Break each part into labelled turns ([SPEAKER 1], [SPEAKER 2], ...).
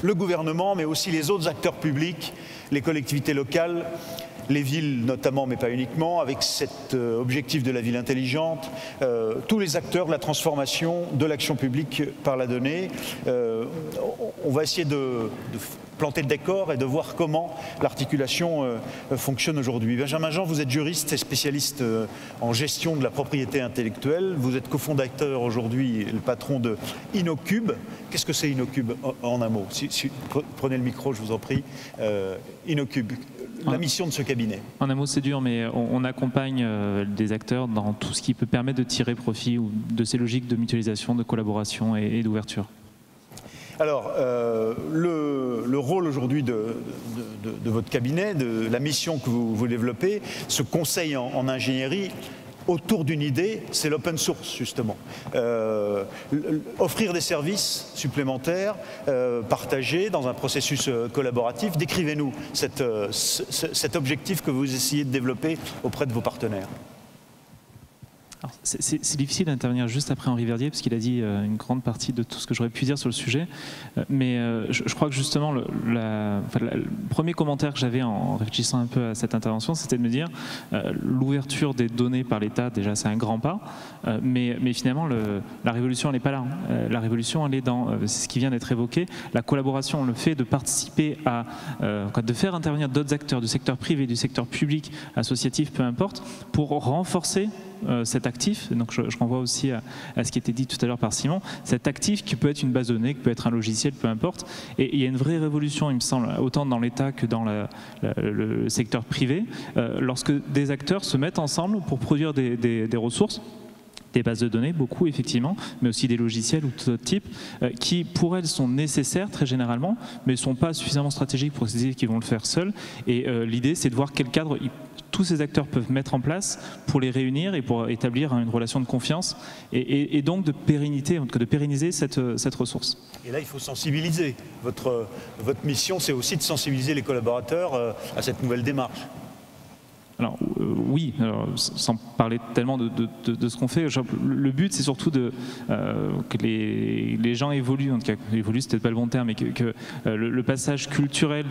[SPEAKER 1] le gouvernement, mais aussi les autres acteurs publics, les collectivités locales, les villes notamment, mais pas uniquement, avec cet objectif de la ville intelligente, tous les acteurs de la transformation de l'action publique par la donnée. On va essayer de planter le décor et de voir comment l'articulation fonctionne aujourd'hui. Benjamin Jean, vous êtes juriste et spécialiste en gestion de la propriété intellectuelle. Vous êtes cofondateur aujourd'hui, le patron de InnoCube. Qu'est-ce que c'est InnoCube en un mot? Prenez le micro, je vous en prie. InnoCube, la mission de ce cabinet.
[SPEAKER 2] En un mot, c'est dur, mais on accompagne des acteurs dans tout ce qui peut permettre de tirer profit de ces logiques de mutualisation, de collaboration et d'ouverture.
[SPEAKER 1] Alors, le rôle aujourd'hui de votre cabinet, de la mission que vous développez, ce conseil en ingénierie, autour d'une idée, c'est l'open source justement. Offrir des services supplémentaires, partagés dans un processus collaboratif. Décrivez-nous cet objectif que vous essayez de développer auprès de vos partenaires.
[SPEAKER 2] C'est difficile d'intervenir juste après Henri Verdier, parce qu'il a dit une grande partie de tout ce que j'aurais pu dire sur le sujet. Mais je crois que justement, le premier commentaire que j'avais en réfléchissant un peu à cette intervention, c'était de me dire l'ouverture des données par l'État, déjà c'est un grand pas, mais finalement la révolution elle n'est pas là. La révolution elle est dans ce qui vient d'être évoqué, la collaboration, le fait de participer à, de faire intervenir d'autres acteurs du secteur privé, du secteur public, associatif, peu importe, pour renforcer cet actif, donc je renvoie aussi à ce qui était dit tout à l'heure par Simon, cet actif qui peut être une base de données, qui peut être un logiciel, peu importe, et il y a une vraie révolution, il me semble, autant dans l'État que dans le secteur privé, lorsque des acteurs se mettent ensemble pour produire des ressources, des bases de données, beaucoup effectivement, mais aussi des logiciels ou tout autre type, qui pour elles sont nécessaires très généralement, mais ne sont pas suffisamment stratégiques pour se dire qu'ils vont le faire seuls, et l'idée c'est de voir quel cadre tous ces acteurs peuvent mettre en place pour les réunir et pour établir une relation de confiance et donc de pérennité, en tout cas de pérenniser cette ressource.
[SPEAKER 1] Et là, il faut sensibiliser. Votre mission, c'est aussi de sensibiliser les collaborateurs à cette nouvelle démarche.
[SPEAKER 2] Alors oui, alors, sans parler tellement de ce qu'on fait, le but c'est surtout que les gens évoluent, en tout cas évoluent c'est peut-être pas le bon terme, mais que le passage culturel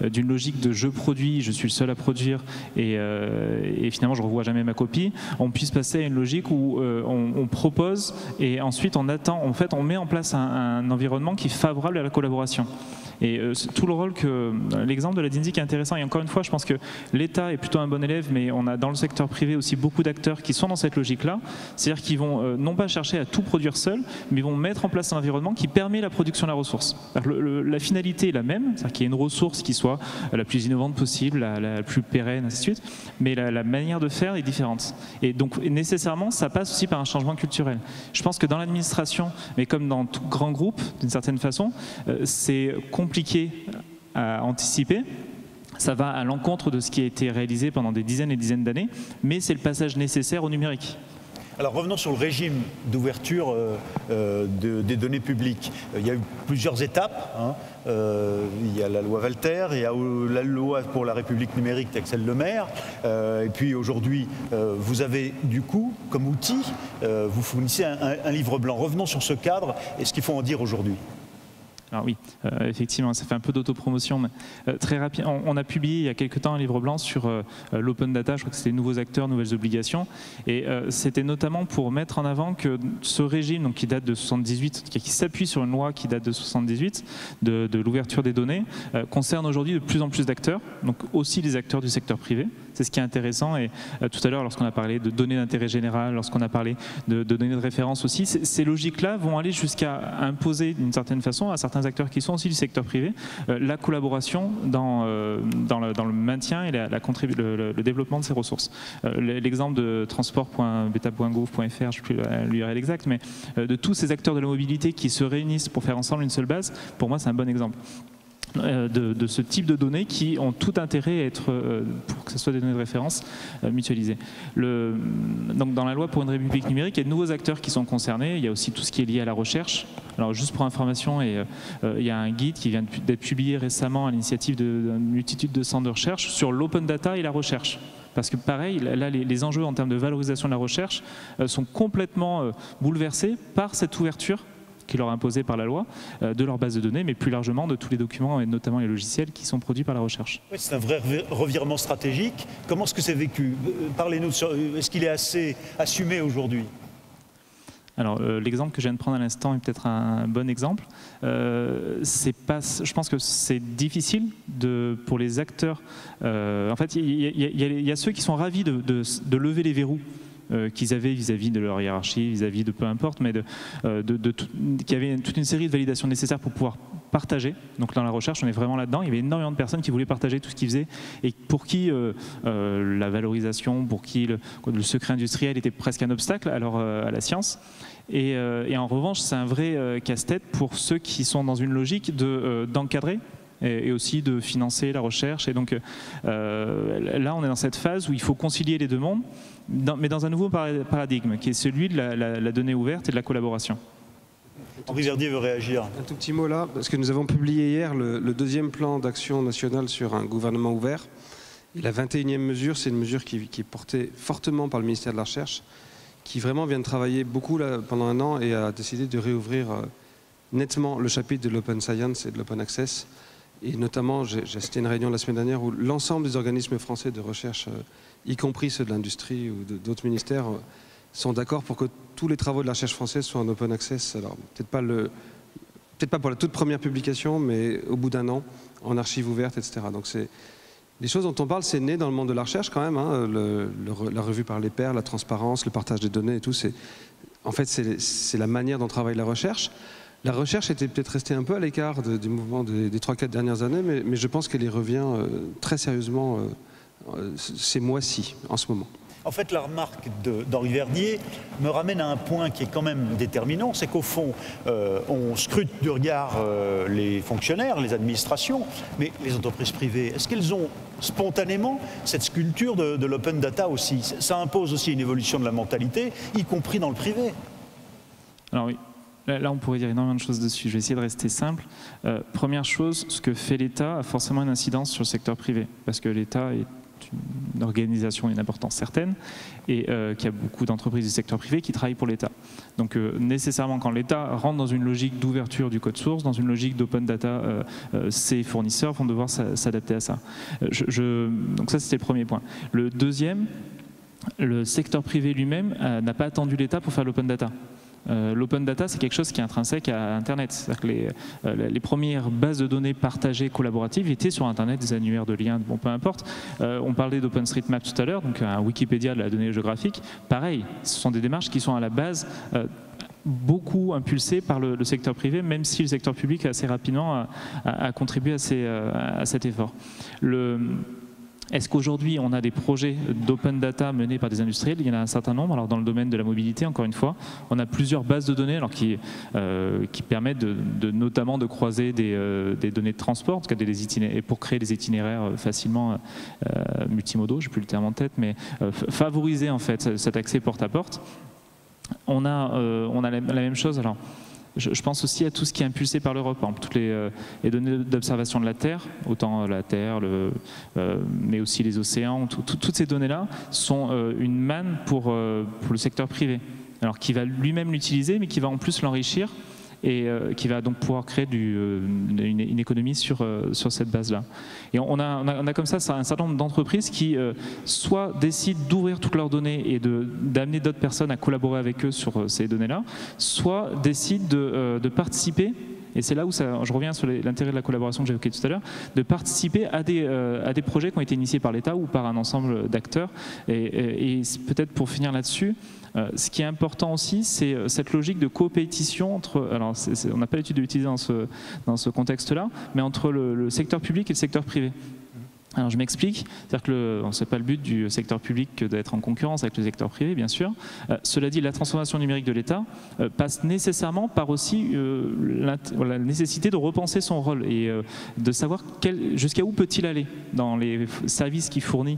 [SPEAKER 2] d'une logique de je produis, je suis le seul à produire et finalement je revois jamais ma copie, on puisse passer à une logique où on propose et ensuite on attend, en fait on met en place un environnement qui est favorable à la collaboration. Et tout le rôle que l'exemple de la DINSI qui est intéressant, et encore une fois je pense que l'État est plutôt un bon élève, mais on a dans le secteur privé aussi beaucoup d'acteurs qui sont dans cette logique-là, c'est-à-dire qu'ils vont non pas chercher à tout produire seuls, mais vont mettre en place un environnement qui permet la production de la ressource. La finalité est la même, c'est-à-dire qu'il y ait une ressource qui soit la plus innovante possible, la plus pérenne, ainsi de suite, mais la manière de faire est différente. Et donc nécessairement, ça passe aussi par un changement culturel. Je pense que dans l'administration, mais comme dans tout grand groupe, d'une certaine façon, c'est compliqué à anticiper. Ça va à l'encontre de ce qui a été réalisé pendant des dizaines et dizaines d'années, mais c'est le passage nécessaire au numérique.
[SPEAKER 1] Alors revenons sur le régime d'ouverture des données publiques. Il y a eu plusieurs étapes. Il y a la loi Walter, il y a la loi pour la République numérique d'Axel Lemaire. Et puis aujourd'hui, vous avez du coup, comme outil, vous fournissez un livre blanc. Revenons sur ce cadre et ce qu'il faut en dire aujourd'hui.
[SPEAKER 2] Alors oui, effectivement, ça fait un peu d'autopromotion, mais très rapide. On a publié il y a quelques temps un livre blanc sur l'open data, je crois que c'était nouveaux acteurs, nouvelles obligations, et c'était notamment pour mettre en avant que ce régime, donc, qui date de 78, qui s'appuie sur une loi qui date de 78, de l'ouverture des données, concerne aujourd'hui de plus en plus d'acteurs, donc aussi les acteurs du secteur privé. C'est ce qui est intéressant, et tout à l'heure, lorsqu'on a parlé de données d'intérêt général, lorsqu'on a parlé de données de référence aussi, ces logiques-là vont aller jusqu'à imposer d'une certaine façon à certains acteurs qui sont aussi du secteur privé la collaboration dans le maintien et le développement de ces ressources. L'exemple de transport.beta.gouv.fr, je ne sais plus l'URL exact, mais de tous ces acteurs de la mobilité qui se réunissent pour faire ensemble une seule base, pour moi c'est un bon exemple. De ce type de données qui ont tout intérêt à être, pour que ce soit des données de référence, mutualisées. Donc dans la loi pour une république numérique, il y a de nouveaux acteurs qui sont concernés. Il y a aussi tout ce qui est lié à la recherche. Alors juste pour information, il y a un guide qui vient d'être publié récemment à l'initiative d'une multitude de centres de recherche sur l'open data et la recherche. Parce que pareil, là, les enjeux en termes de valorisation de la recherche sont complètement bouleversés par cette ouverture qui leur est imposée par la loi, de leur base de données, mais plus largement de tous les documents et notamment les logiciels qui sont produits par la recherche.
[SPEAKER 1] Oui, c'est un vrai revirement stratégique. Comment est-ce que c'est vécu? Parlez-nous, est-ce qu'il est assez assumé aujourd'hui?
[SPEAKER 2] Alors, l'exemple que je viens de prendre à l'instant est peut-être un bon exemple. Je pense que c'est difficile pour les acteurs. En fait, il y a ceux qui sont ravis de lever les verrous qu'ils avaient vis-à-vis de leur hiérarchie, vis-à-vis de peu importe, mais qu'il y avait toute une série de validations nécessaires pour pouvoir partager. Donc dans la recherche, on est vraiment là-dedans. Il y avait énormément de personnes qui voulaient partager tout ce qu'ils faisaient et pour qui la valorisation, pour qui le secret industriel était presque un obstacle à la science. Et en revanche, c'est un vrai casse-tête pour ceux qui sont dans une logique d'encadrer et aussi de financer la recherche. Et donc là, on est dans cette phase où il faut concilier les deux mondes, mais dans un nouveau paradigme, qui est celui de la donnée ouverte et de la collaboration.
[SPEAKER 1] Henri Verdier veut réagir.
[SPEAKER 3] Un tout petit mot là, parce que nous avons publié hier le deuxième plan d'action nationale sur un gouvernement ouvert. Et la 21e mesure, c'est une mesure qui est portée fortement par le ministère de la Recherche, qui vraiment vient de travailler beaucoup là, pendant un an et a décidé de réouvrir nettement le chapitre de l'open science et de l'open access. Et notamment, j'ai assisté à une réunion la semaine dernière où l'ensemble des organismes français de recherche, y compris ceux de l'industrie ou d'autres ministères, sont d'accord pour que tous les travaux de la recherche française soient en open access. Alors, peut-être pas pour la toute première publication, mais au bout d'un an, en archives ouvertes, etc. Donc les choses dont on parle, c'est né dans le monde de la recherche quand même, hein, la revue par les pairs, la transparence, le partage des données et tout. En fait, c'est la manière dont travaille la recherche. La recherche était peut-être restée un peu à l'écart du mouvement des 3-4 dernières années, mais je pense qu'elle y revient très sérieusement ces mois-ci, en ce moment.
[SPEAKER 1] En fait, la remarque d'Henri Verdier me ramène à un point qui est quand même déterminant, c'est qu'au fond, on scrute du regard les fonctionnaires, les administrations, mais les entreprises privées, est-ce qu'elles ont spontanément cette sculpture de l'open data aussi? Ça impose aussi une évolution de la mentalité, y compris dans le privé.
[SPEAKER 2] Alors oui. Là, on pourrait dire énormément de choses dessus. Je vais essayer de rester simple. Première chose, ce que fait l'État a forcément une incidence sur le secteur privé, parce que l'État est une organisation et une importance certaine, et qu'il y a beaucoup d'entreprises du secteur privé qui travaillent pour l'État. Donc nécessairement, quand l'État rentre dans une logique d'ouverture du code source, dans une logique d'open data, ses fournisseurs vont devoir s'adapter à ça. Donc ça, c'était le premier point. Le deuxième, le secteur privé lui-même n'a pas attendu l'État pour faire l'open data. L'open data, c'est quelque chose qui est intrinsèque à Internet. C'est-à-dire que les premières bases de données partagées collaboratives étaient sur Internet, des annuaires de liens, bon, peu importe. On parlait d'OpenStreetMap tout à l'heure, donc un Wikipédia de la donnée géographique. Pareil, ce sont des démarches qui sont à la base beaucoup impulsées par le secteur privé, même si le secteur public assez rapidement a contribué à cet effort. Est-ce qu'aujourd'hui, on a des projets d'open data menés par des industriels? Il y en a un certain nombre. Alors, dans le domaine de la mobilité, encore une fois, on a plusieurs bases de données qui permettent notamment de croiser des données de transport, en tout cas et pour créer des itinéraires facilement multimodaux, je n'ai plus le terme en tête, mais favoriser en fait cet accès porte à porte. On a la même chose. Alors, je pense aussi à tout ce qui est impulsé par l'Europe, toutes les données d'observation de la Terre, autant la Terre, mais aussi les océans, toutes ces données-là sont une manne pour le secteur privé, alors qui va lui-même l'utiliser, mais qui va en plus l'enrichir et qui va donc pouvoir créer une économie sur cette base-là. Et on a comme ça un certain nombre d'entreprises qui soit décident d'ouvrir toutes leurs données et d'amener d'autres personnes à collaborer avec eux sur ces données-là, soit décident de participer, et c'est là où je reviens sur l'intérêt de la collaboration que j'évoquais tout à l'heure, de participer à des projets qui ont été initiés par l'État ou par un ensemble d'acteurs. Et peut-être pour finir là-dessus, ce qui est important aussi, c'est cette logique de coopétition entre, alors on n'a pas l'habitude de l'utiliser dans ce contexte-là, mais entre le secteur public et le secteur privé. Alors je m'explique, c'est-à-dire que ce n'est pas le but du secteur public d'être en concurrence avec le secteur privé, bien sûr. Cela dit, la transformation numérique de l'État passe nécessairement par aussi la nécessité de repenser son rôle et de savoir jusqu'à où peut-il aller dans les services qu'il fournit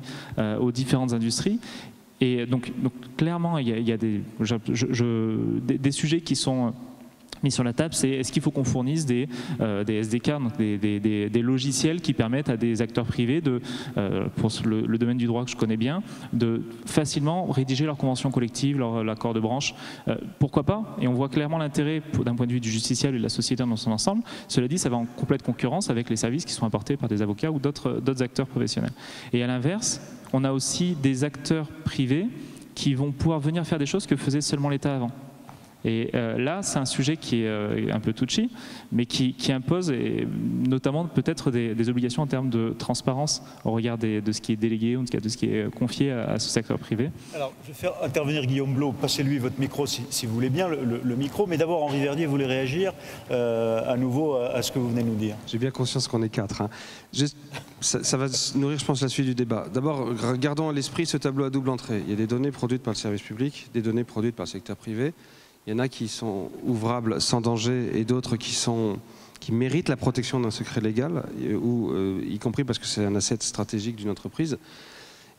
[SPEAKER 2] aux différentes industries. Et donc clairement, il y a des sujets qui sont mis sur la table, c'est est-ce qu'il faut qu'on fournisse des SDK, donc des logiciels qui permettent à des acteurs privés, pour le domaine du droit que je connais bien, de facilement rédiger leur convention collective, l'accord de branche. Pourquoi pas? Et on voit clairement l'intérêt d'un point de vue du justiciable et de la société dans son ensemble. Cela dit, ça va en complète concurrence avec les services qui sont apportés par des avocats ou d'autres acteurs professionnels. Et à l'inverse, on a aussi des acteurs privés qui vont pouvoir venir faire des choses que faisait seulement l'État avant. Et là, c'est un sujet qui est un peu touchy, mais qui impose, et notamment peut-être des obligations en termes de transparence au regard de ce qui est délégué ou de ce qui est confié à ce secteur privé.
[SPEAKER 1] Alors, je vais faire intervenir Guillaume Blot. Passez-lui votre micro si vous voulez bien, le micro. Mais d'abord, Henri Verdier voulait réagir à nouveau à ce que vous venez de nous dire.
[SPEAKER 3] J'ai bien conscience qu'on est 4. Hein. Ça va nourrir, je pense, la suite du débat. D'abord, gardons à l'esprit ce tableau à double entrée. Il y a des données produites par le service public, des données produites par le secteur privé. Il y en a qui sont ouvrables sans danger et d'autres qui méritent la protection d'un secret légal, y compris parce que c'est un asset stratégique d'une entreprise.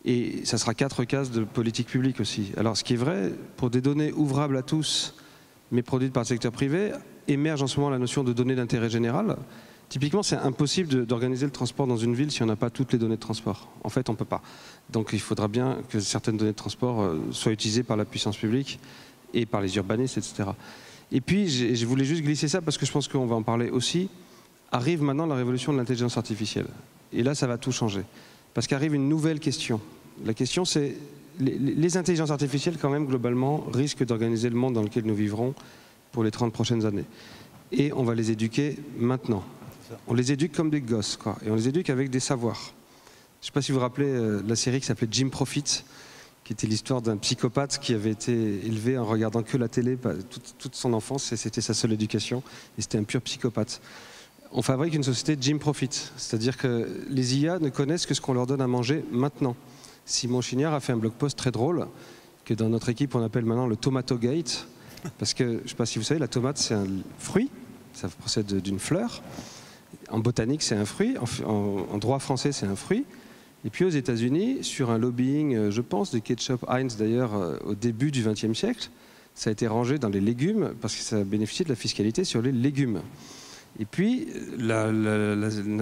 [SPEAKER 3] Et ça sera 4 cases de politique publique aussi. Alors ce qui est vrai, pour des données ouvrables à tous, mais produites par le secteur privé, émerge en ce moment la notion de données d'intérêt général. Typiquement, c'est impossible d'organiser le transport dans une ville si on n'a pas toutes les données de transport. En fait, on ne peut pas. Donc il faudra bien que certaines données de transport soient utilisées par la puissance publique et par les urbanistes, etc. Et puis, je voulais juste glisser ça parce que je pense qu'on va en parler aussi. Arrive maintenant la révolution de l'intelligence artificielle. Et là, ça va tout changer. Parce qu'arrive une nouvelle question. La question, c'est les intelligences artificielles, quand même, globalement, risquent d'organiser le monde dans lequel nous vivrons pour les 30 prochaines années. Et on va les éduquer maintenant. On les éduque comme des gosses, quoi. Et on les éduque avec des savoirs. Je ne sais pas si vous vous rappelez la série qui s'appelait Jim Profit, qui était l'histoire d'un psychopathe qui avait été élevé en regardant que la télé toute son enfance, et c'était sa seule éducation, et c'était un pur psychopathe. On fabrique une société Jim Profit, c'est-à-dire que les IA ne connaissent que ce qu'on leur donne à manger maintenant. Simon Chignard a fait un blog post très drôle, que dans notre équipe on appelle maintenant le Tomatogate, parce que, je ne sais pas si vous savez, la tomate c'est un fruit, ça procède d'une fleur, en botanique c'est un fruit, en droit français c'est un fruit. Et puis aux États-Unis, sur un lobbying, je pense, de ketchup Heinz d'ailleurs, au début du XXe siècle, ça a été rangé dans les légumes parce que ça a bénéficié de la fiscalité sur les légumes. Et puis, la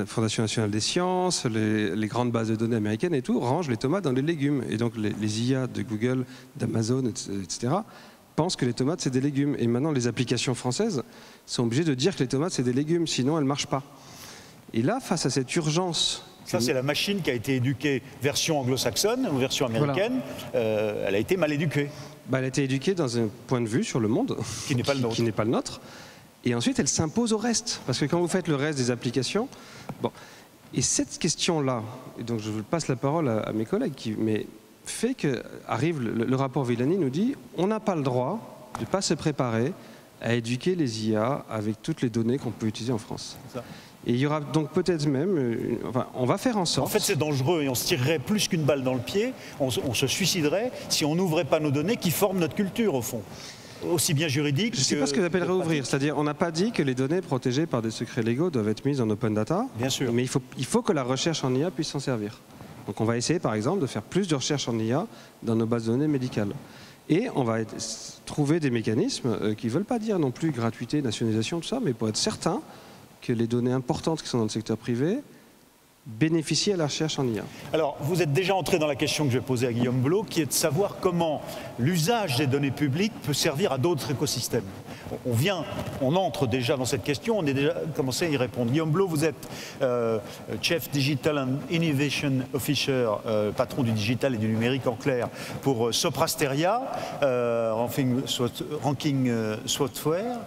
[SPEAKER 3] Fondation nationale des sciences, les grandes bases de données américaines et tout, rangent les tomates dans les légumes. Et donc les IA de Google, d'Amazon, etc., pensent que les tomates, c'est des légumes. Et maintenant, les applications françaises sont obligées de dire que les tomates, c'est des légumes, sinon elles ne marchent pas. Et là, face à cette urgence...
[SPEAKER 1] Ça, c'est la machine qui a été éduquée version anglo-saxonne ou version américaine. Voilà. Elle a été mal éduquée.
[SPEAKER 3] Elle a été éduquée dans un point de vue sur le monde
[SPEAKER 1] qui n'est pas le nôtre.
[SPEAKER 3] Qui n'est pas le nôtre. Et ensuite, elle s'impose au reste. Parce que quand vous faites le reste des applications... Bon. Et cette question-là, et donc je vous passe la parole à mes collègues, mais fait que arrive le rapport Villani nous dit on n'a pas le droit de ne pas se préparer à éduquer les IA avec toutes les données qu'on peut utiliser en France. C'est ça. Et il y aura donc peut-être même, on va faire en sorte...
[SPEAKER 1] En fait, c'est dangereux et on se tirerait plus qu'une balle dans le pied, on se suiciderait si on n'ouvrait pas nos données qui forment notre culture, au fond. Aussi bien juridique.
[SPEAKER 3] Je ne sais pas ce que j'appellerais ouvrir, c'est-à-dire on n'a pas dit que les données protégées par des secrets légaux doivent être mises en open data.
[SPEAKER 1] Bien sûr.
[SPEAKER 3] Mais il faut que la recherche en IA puisse s'en servir. Donc on va essayer par exemple de faire plus de recherche en IA dans nos bases de données médicales. Et on va trouver des mécanismes qui ne veulent pas dire non plus gratuité, nationalisation, tout ça, mais pour être certain que les données importantes qui sont dans le secteur privé bénéficient à la recherche en IA.
[SPEAKER 1] Alors, vous êtes déjà entré dans la question que je vais poser à Guillaume Blot, qui est de savoir comment l'usage des données publiques peut servir à d'autres écosystèmes. On entre déjà dans cette question, on est déjà commencé à y répondre. Guillaume Blot, vous êtes Chief Digital and Innovation Officer, patron du digital et du numérique en clair, pour Soprasteria, Ranking Software,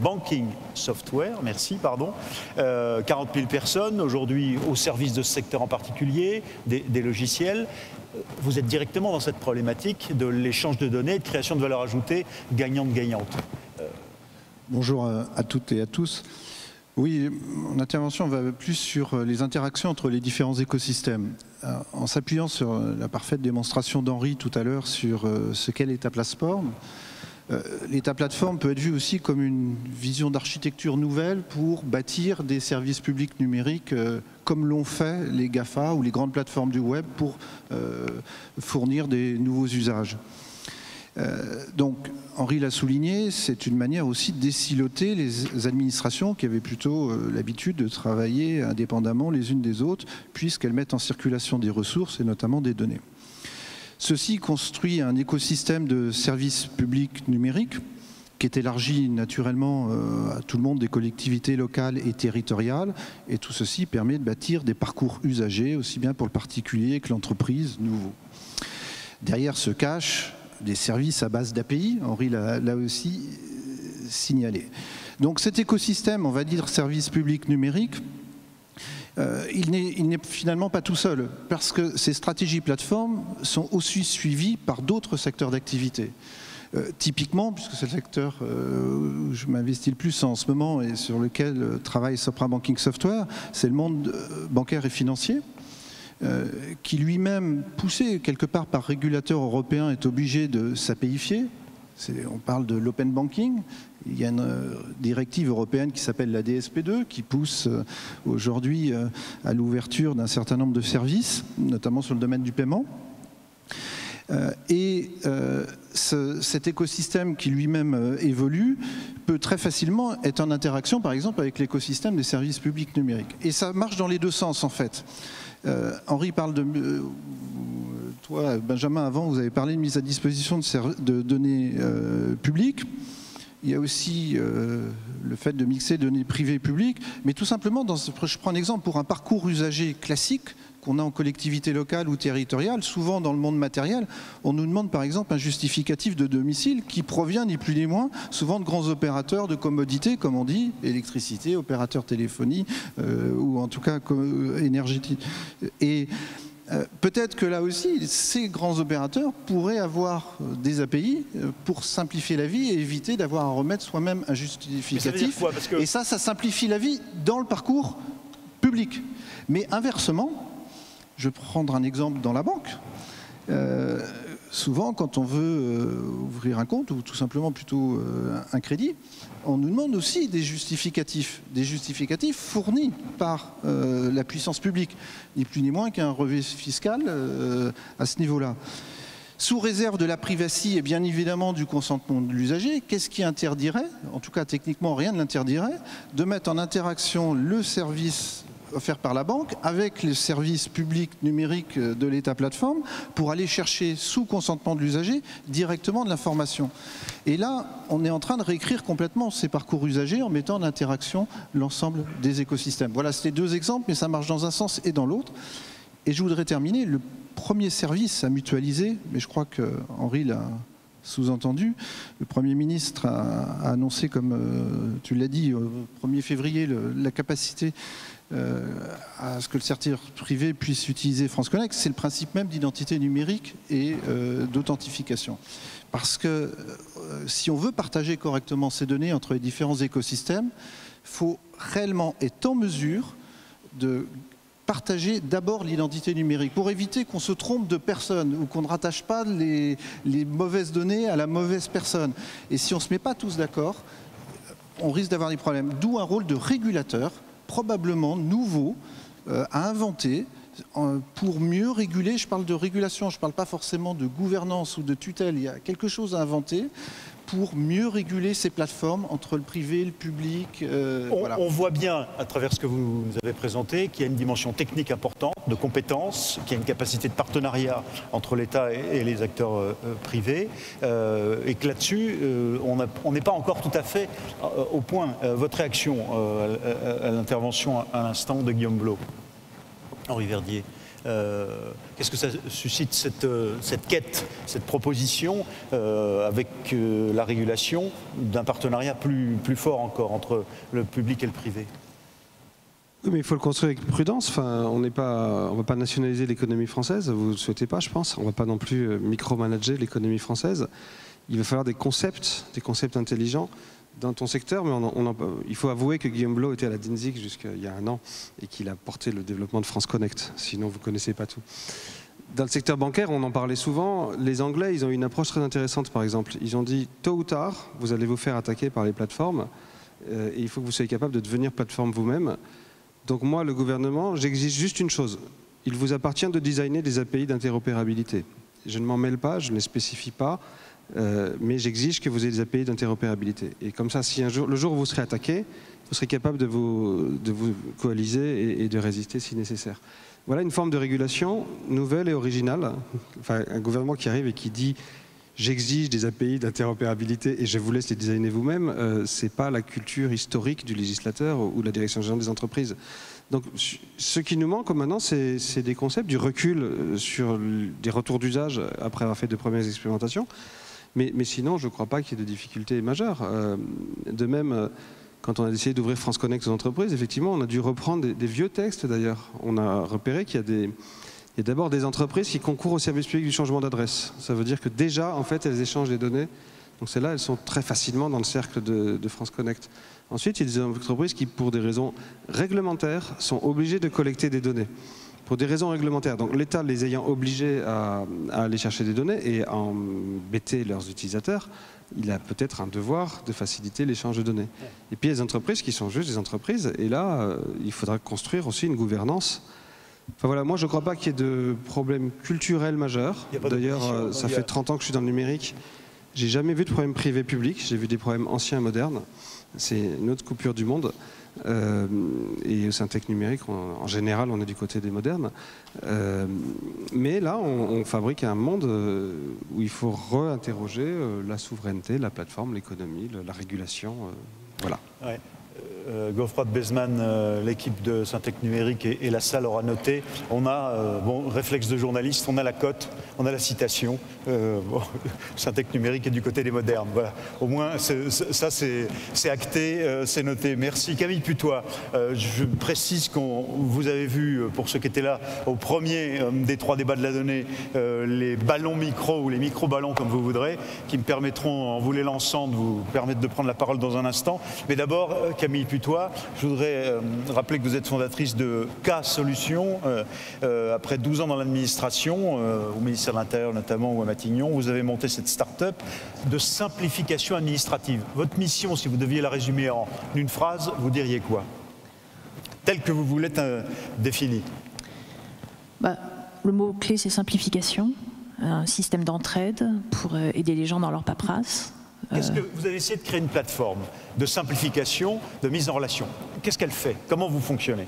[SPEAKER 1] Banking Software, merci, pardon, 40 000 personnes, aujourd'hui au service de ce secteur en particulier, des logiciels. Vous êtes directement dans cette problématique de l'échange de données, de création de valeur ajoutée gagnante-gagnante.
[SPEAKER 4] Bonjour à toutes et à tous. Oui, mon intervention va plus sur les interactions entre les différents écosystèmes. En s'appuyant sur la parfaite démonstration d'Henri tout à l'heure sur ce qu'est l'État plateforme, l'État plateforme peut être vu aussi comme une vision d'architecture nouvelle pour bâtir des services publics numériques comme l'ont fait les GAFA ou les grandes plateformes du web pour fournir des nouveaux usages. Donc, Henri l'a souligné, c'est une manière aussi de désiloter les administrations qui avaient plutôt l'habitude de travailler indépendamment les unes des autres, puisqu'elles mettent en circulation des ressources et notamment des données. Ceci construit un écosystème de services publics numériques qui est élargi naturellement à tout le monde des collectivités locales et territoriales. Et tout ceci permet de bâtir des parcours usagers, aussi bien pour le particulier que l'entreprise nouveau. Derrière se cachent des services à base d'API, Henri l'a aussi signalé. Donc cet écosystème, on va dire service public numérique, il n'est finalement pas tout seul, parce que ces stratégies plateformes sont aussi suivies par d'autres secteurs d'activité. Typiquement, puisque c'est le secteur où je m'investis le plus en ce moment et sur lequel travaille Sopra Banking Software, c'est le monde bancaire et financier, qui lui-même, poussé quelque part par régulateur européen, est obligé de s'APIfier. On parle de l'open banking. Il y a une directive européenne qui s'appelle la DSP2 qui pousse aujourd'hui à l'ouverture d'un certain nombre de services, notamment sur le domaine du paiement. Cet écosystème qui lui-même évolue peut très facilement être en interaction, par exemple, avec l'écosystème des services publics numériques. Et ça marche dans les deux sens, en fait. Henri parle de... toi, Benjamin, avant, vous avez parlé de mise à disposition de données publiques. Il y a aussi le fait de mixer données privées et publiques. Mais tout simplement, je prends un exemple, pour un parcours usager classique qu'on a en collectivité locale ou territoriale, souvent dans le monde matériel, on nous demande par exemple un justificatif de domicile qui provient ni plus ni moins souvent de grands opérateurs de commodités, comme on dit, électricité, opérateurs téléphonie ou en tout cas énergétique. Et peut-être que là aussi, ces grands opérateurs pourraient avoir des API pour simplifier la vie et éviter d'avoir à remettre soi-même un justificatif.
[SPEAKER 1] Quoi, parce que...
[SPEAKER 4] Et ça simplifie la vie dans le parcours public. Mais inversement, je vais prendre un exemple dans la banque. Souvent, quand on veut ouvrir un compte, ou tout simplement plutôt un crédit, on nous demande aussi des justificatifs fournis par la puissance publique, ni plus ni moins qu'un relevé fiscal à ce niveau-là. Sous réserve de la privacy et bien évidemment du consentement de l'usager, qu'est-ce qui interdirait, en tout cas techniquement rien ne l'interdirait, de mettre en interaction le service offert par la banque avec les services publics numériques de l'État plateforme pour aller chercher sous consentement de l'usager directement de l'information. Et là, on est en train de réécrire complètement ces parcours usagers en mettant en interaction l'ensemble des écosystèmes. Voilà, c'était deux exemples, mais ça marche dans un sens et dans l'autre. Et je voudrais terminer, le premier service à mutualiser, mais je crois que Henri l'a sous-entendu, le Premier ministre a annoncé, comme tu l'as dit, au 1er février, la capacité à ce que le secteur privé puisse utiliser France Connect. C'est le principe même d'identité numérique et d'authentification. Parce que si on veut partager correctement ces données entre les différents écosystèmes, il faut réellement être en mesure de partager d'abord l'identité numérique pour éviter qu'on se trompe de personne ou qu'on ne rattache pas les mauvaises données à la mauvaise personne. Et si on ne se met pas tous d'accord, on risque d'avoir des problèmes. D'où un rôle de régulateur probablement nouveau à inventer pour mieux réguler. Je parle de régulation, je ne parle pas forcément de gouvernance ou de tutelle. Il y a quelque chose à inventer pour mieux réguler ces plateformes entre le privé et le public.
[SPEAKER 1] Voilà. On voit bien, à travers ce que vous nous avez présenté, qu'il y a une dimension technique importante, de compétences, qu'il y a une capacité de partenariat entre l'État et les acteurs privés, et que là-dessus, on n'est pas encore tout à fait au point. Votre réaction à l'intervention à l'instant de Guillaume Blot, Henri Verdier, qu'est-ce que ça suscite cette quête, cette proposition avec la régulation d'un partenariat plus fort encore entre le public et le privé?
[SPEAKER 3] Oui, mais il faut le construire avec prudence. Enfin, on ne va pas nationaliser l'économie française, vous ne le souhaitez pas, je pense. On ne va pas non plus micromanager l'économie française. Il va falloir des concepts intelligents dans ton secteur, mais il faut avouer que Guillaume Blot était à la DINSIC jusqu'il y a un an et qu'il a porté le développement de France Connect, sinon vous ne connaissez pas tout. Dans le secteur bancaire, on en parlait souvent, les Anglais, ils ont eu une approche très intéressante par exemple. Ils ont dit, tôt ou tard, vous allez vous faire attaquer par les plateformes et il faut que vous soyez capable de devenir plateforme vous-même. Donc moi, le gouvernement, j'exige juste une chose, il vous appartient de designer des API d'interopérabilité. Je ne m'en mêle pas, je ne les spécifie pas. mais j'exige que vous ayez des API d'interopérabilité. Et comme ça, si le jour où vous serez attaqué, vous serez capable de vous coaliser et de résister si nécessaire. Voilà une forme de régulation nouvelle et originale. Enfin, un gouvernement qui arrive et qui dit « j'exige des API d'interopérabilité et je vous laisse les designer vous-même », ce n'est pas la culture historique du législateur ou de la direction générale des entreprises. Donc, ce qui nous manque maintenant, c'est des concepts, du recul sur des retours d'usage après avoir fait de premières expérimentations. Mais sinon, je ne crois pas qu'il y ait de difficultés majeures. De même, quand on a décidé d'ouvrir France Connect aux entreprises, effectivement, on a dû reprendre des vieux textes d'ailleurs. On a repéré qu'il y a d'abord des entreprises qui concourent au service public du changement d'adresse. Ça veut dire que déjà, en fait, elles échangent des données. Donc celles-là, elles sont très facilement dans le cercle de France Connect. Ensuite, il y a des entreprises qui, pour des raisons réglementaires, sont obligées de collecter des données. Pour des raisons réglementaires. Donc l'État les ayant obligés à aller chercher des données et à embêter leurs utilisateurs, il a peut-être un devoir de faciliter l'échange de données. Et puis il y a des entreprises qui sont juste des entreprises, et là, il faudra construire aussi une gouvernance. Enfin voilà, moi je ne crois pas qu'il y ait de problème culturel majeur. D'ailleurs, ça fait 30 ans que je suis dans le numérique. J'ai jamais vu de problème privé-public, j'ai vu des problèmes anciens et modernes. C'est une autre coupure du monde. Et au Syntec numérique, en général, on est du côté des modernes. Mais là, on fabrique un monde où il faut réinterroger la souveraineté, la plateforme, l'économie, la régulation. Voilà.
[SPEAKER 1] Ouais. Godefroy de Bezman, l'équipe de Syntec numérique et la salle aura noté. On a, bon, réflexe de journaliste, on a la cote, on a la citation. Bon, Syntec numérique est du côté des modernes. Voilà. Au moins, ça c'est acté, c'est noté. Merci. Camille Putois, je précise qu'on vous avez vu, pour ceux qui étaient là, au premier des 3 débats de la donnée, les ballons micro ou les micro-ballons comme vous voudrez, qui me permettront, en vous les lançant, de vous permettre de prendre la parole dans un instant. Mais d'abord, Camille Putois, je voudrais rappeler que vous êtes fondatrice de K Solutions. Après 12 ans dans l'administration, au ministère de l'Intérieur notamment ou à Matignon, vous avez monté cette start-up de simplification administrative. Votre mission, si vous deviez la résumer en une phrase, vous diriez quoi? Telle que vous voulez définie.
[SPEAKER 5] Le mot-clé, c'est simplification. Un système d'entraide pour aider les gens dans leur paperasse.
[SPEAKER 1] Qu'est-ce que vous avez essayé de créer une plateforme de simplification, de mise en relation? Qu'est-ce qu'elle fait? Comment vous fonctionnez?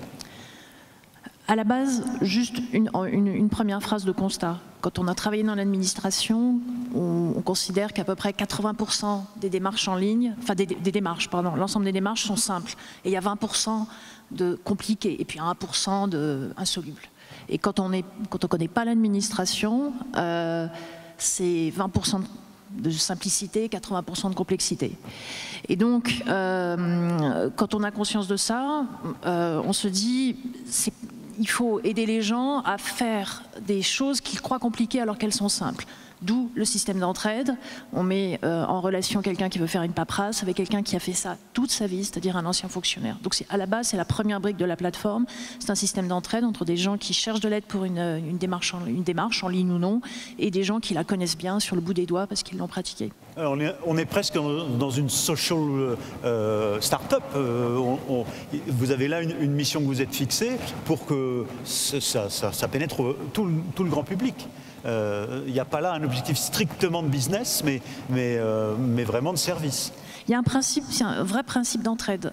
[SPEAKER 5] À la base, juste une première phrase de constat. Quand on a travaillé dans l'administration, on considère qu'à peu près 80% des démarches en ligne, enfin des démarches, pardon, l'ensemble des démarches sont simples. Et il y a 20% de compliqués et puis 1% de insolubles. Et quand on ne connaît pas l'administration, c'est 20% de simplicité, 80% de complexité. Et donc, quand on a conscience de ça, on se dit il faut aider les gens à faire des choses qu'ils croient compliquées alors qu'elles sont simples. D'où le système d'entraide. On met en relation quelqu'un qui veut faire une paperasse avec quelqu'un qui a fait ça toute sa vie, c'est-à-dire un ancien fonctionnaire. Donc à la base, c'est la première brique de la plateforme. C'est un système d'entraide entre des gens qui cherchent de l'aide pour une démarche en ligne ou non, et des gens qui la connaissent bien sur le bout des doigts parce qu'ils l'ont pratiquée.
[SPEAKER 1] Alors on est presque dans une social start-up. Vous avez là une mission que vous êtes fixée pour que ça pénètre tout le grand public. Il n'y a pas là un objectif strictement de business, mais vraiment de service.
[SPEAKER 5] Il y a un principe, c'est un vrai principe d'entraide.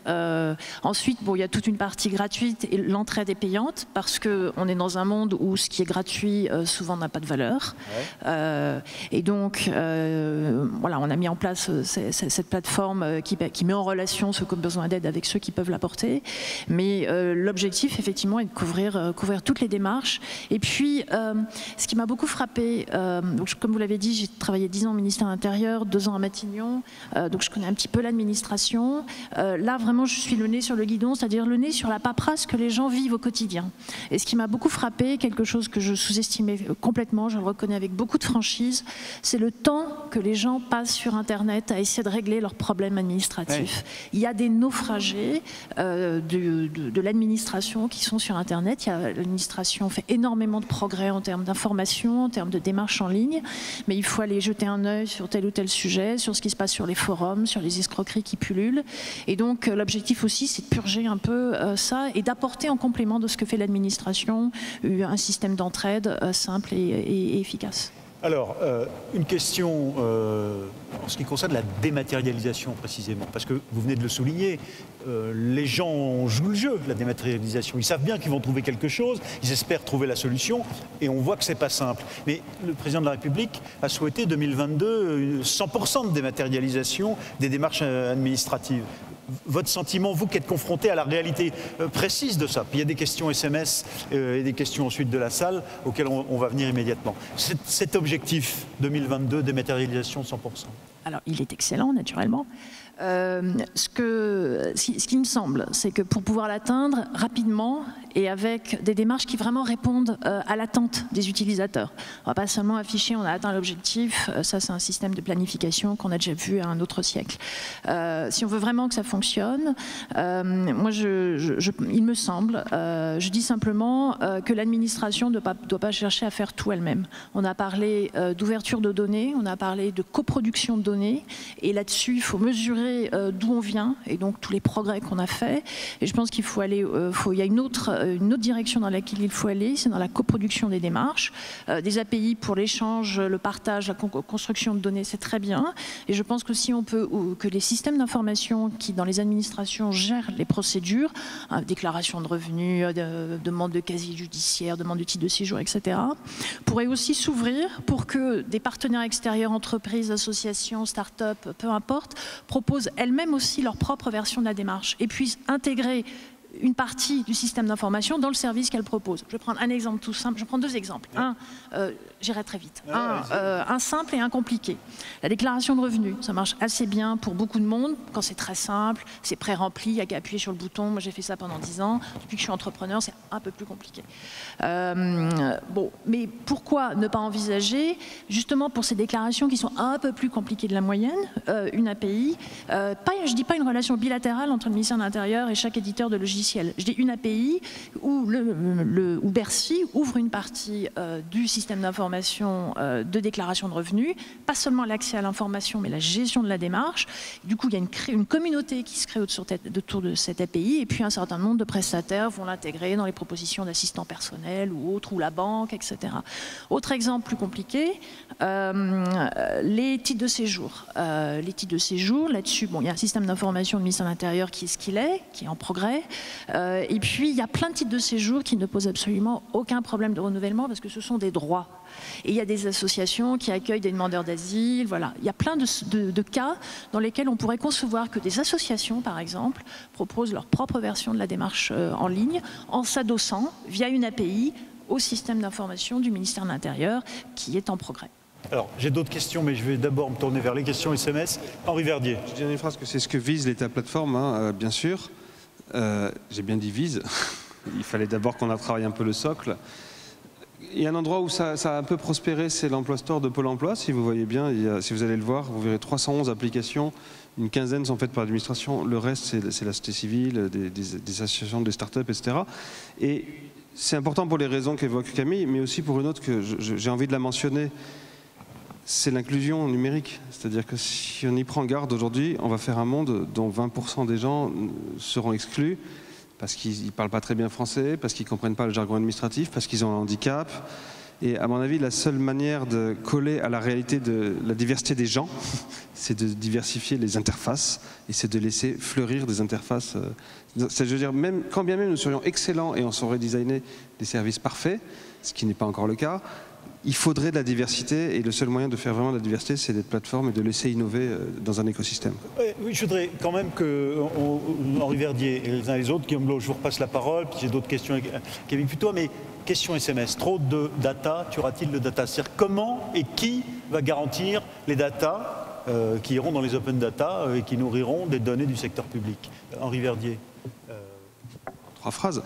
[SPEAKER 5] Ensuite, bon, il y a toute une partie gratuite et l'entraide est payante parce qu'on est dans un monde où ce qui est gratuit souvent n'a pas de valeur. Ouais. Et donc, voilà, on a mis en place cette plateforme qui met en relation ceux qui ont besoin d'aide avec ceux qui peuvent l'apporter. Mais l'objectif, effectivement, est de couvrir toutes les démarches. Et puis, ce qui m'a beaucoup frappé, donc, comme vous l'avez dit, j'ai travaillé 10 ans au ministère de l'Intérieur, 2 ans à Matignon, donc je connais un petit peu l'administration. Là, vraiment, je suis le nez sur le guidon, c'est-à-dire le nez sur la paperasse que les gens vivent au quotidien. Et ce qui m'a beaucoup frappé, quelque chose que je sous-estimais complètement, je le reconnais avec beaucoup de franchise, c'est le temps que les gens passent sur Internet à essayer de régler leurs problèmes administratifs. Ouais. Il y a des naufragés de l'administration qui sont sur Internet. L'administration fait énormément de progrès en termes d'information, en termes de démarches en ligne, mais il faut aller jeter un œil sur tel ou tel sujet, sur ce qui se passe sur les forums, sur les escroqueries qui pullulent. Et donc l'objectif aussi, c'est de purger un peu ça et d'apporter en complément de ce que fait l'administration un système d'entraide simple et efficace.
[SPEAKER 1] Alors, une question en ce qui concerne la dématérialisation précisément, parce que vous venez de le souligner, les gens jouent le jeu, la dématérialisation. Ils savent bien qu'ils vont trouver quelque chose, ils espèrent trouver la solution, et on voit que c'est pas simple. Mais le président de la République a souhaité 2022 100% de dématérialisation des démarches administratives. Votre sentiment, vous qui êtes confronté à la réalité précise de ça, puis il y a des questions SMS et des questions ensuite de la salle auxquelles on va venir immédiatement. Cet objectif 2022, dématérialisation 100%.
[SPEAKER 5] Alors, il est excellent, naturellement. Ce qui me semble, c'est que pour pouvoir l'atteindre rapidement et avec des démarches qui vraiment répondent à l'attente des utilisateurs. On ne va pas seulement afficher on a atteint l'objectif, ça c'est un système de planification qu'on a déjà vu à un autre siècle. Si on veut vraiment que ça fonctionne, moi il me semble, je dis simplement que l'administration ne doit pas chercher à faire tout elle-même. On a parlé d'ouverture de données, on a parlé de coproduction de données, et là-dessus il faut mesurer d'où on vient et donc tous les progrès qu'on a fait. Et je pense qu'il faut aller, il y a une autre direction dans laquelle il faut aller, c'est dans la coproduction des démarches, des API pour l'échange, le partage, la construction de données, c'est très bien. Et je pense que si on peut, que les systèmes d'information qui dans les administrations gèrent les procédures, déclaration de revenus, demande de casier judiciaire, demande de titre de séjour, etc., pourraient aussi s'ouvrir pour que des partenaires extérieurs, entreprises, associations, start-up, peu importe, proposent elles-mêmes aussi leur propre version de la démarche et puissent intégrer une partie du système d'information dans le service qu'elle propose. Je vais prendre un exemple tout simple, je prends deux exemples. Un, j'irai très vite. Un simple et un compliqué. La déclaration de revenus, ça marche assez bien pour beaucoup de monde. Quand c'est très simple, c'est pré-rempli, il n'y a qu'à appuyer sur le bouton. Moi j'ai fait ça pendant 10 ans. Depuis que je suis entrepreneur, c'est un peu plus compliqué. Bon, mais pourquoi ne pas envisager, justement pour ces déclarations qui sont un peu plus compliquées de la moyenne, une API, je ne dis pas une relation bilatérale entre le ministère de l'Intérieur et chaque éditeur de logiciels. Je dis une API où Bercy ouvre une partie du système d'information de déclaration de revenus, pas seulement l'accès à l'information, mais la gestion de la démarche. Du coup, il y a une communauté qui se crée autour de cette API, et puis un certain nombre de prestataires vont l'intégrer dans les propositions d'assistants personnels ou autres, ou la banque, etc. Autre exemple plus compliqué, les titres de séjour. Les titres de séjour, là-dessus, bon, il y a un système d'information du ministère de l'Intérieur qui est ce qu'il est, qui est en progrès. Et puis, il y a plein de titres de séjour qui ne posent absolument aucun problème de renouvellement parce que ce sont des droits. Et il y a des associations qui accueillent des demandeurs d'asile. Voilà. Il y a plein de cas dans lesquels on pourrait concevoir que des associations, par exemple, proposent leur propre version de la démarche en ligne en s'adossant via une API au système d'information du ministère de l'Intérieur qui est en progrès.
[SPEAKER 1] Alors, j'ai d'autres questions, mais je vais d'abord me tourner vers les questions SMS. Henri Verdier.
[SPEAKER 3] Je dirais une phrase que c'est ce que vise l'État plateforme, hein, bien sûr. J'ai bien dit vise. Il fallait d'abord qu'on a travaillé un peu le socle. Il y a un endroit où ça a un peu prospéré, c'est l'Emploi Store de Pôle emploi. Si vous voyez bien, si vous allez le voir, vous verrez 311 applications. Une quinzaine sont faites par l'administration. Le reste, c'est la société civile, des associations, des startups, etc. Et c'est important pour les raisons qu'évoque Camille, mais aussi pour une autre que j'ai envie de la mentionner. C'est l'inclusion numérique. C'est-à-dire que si on y prend garde aujourd'hui, on va faire un monde dont 20% des gens seront exclus parce qu'ils ne parlent pas très bien français, parce qu'ils ne comprennent pas le jargon administratif, parce qu'ils ont un handicap. Et à mon avis, la seule manière de coller à la réalité de la diversité des gens, c'est de diversifier les interfaces et c'est de laisser fleurir des interfaces. Je veux dire, quand bien même nous serions excellents et on saurait designer des services parfaits, ce qui n'est pas encore le cas, il faudrait de la diversité, et le seul moyen de faire vraiment de la diversité, c'est d'être plateforme et de laisser innover dans un écosystème.
[SPEAKER 1] Oui, je voudrais quand même que Henri Verdier et les uns et les autres, Guillaume Blot, je vous repasse la parole, puis j'ai d'autres questions avec Kevin Putois, mais question SMS, trop de data, tuera-t-il de data? C'est-à-dire comment et qui va garantir les data qui iront dans les open data et qui nourriront des données du secteur public? Henri Verdier.
[SPEAKER 3] 3 phrases.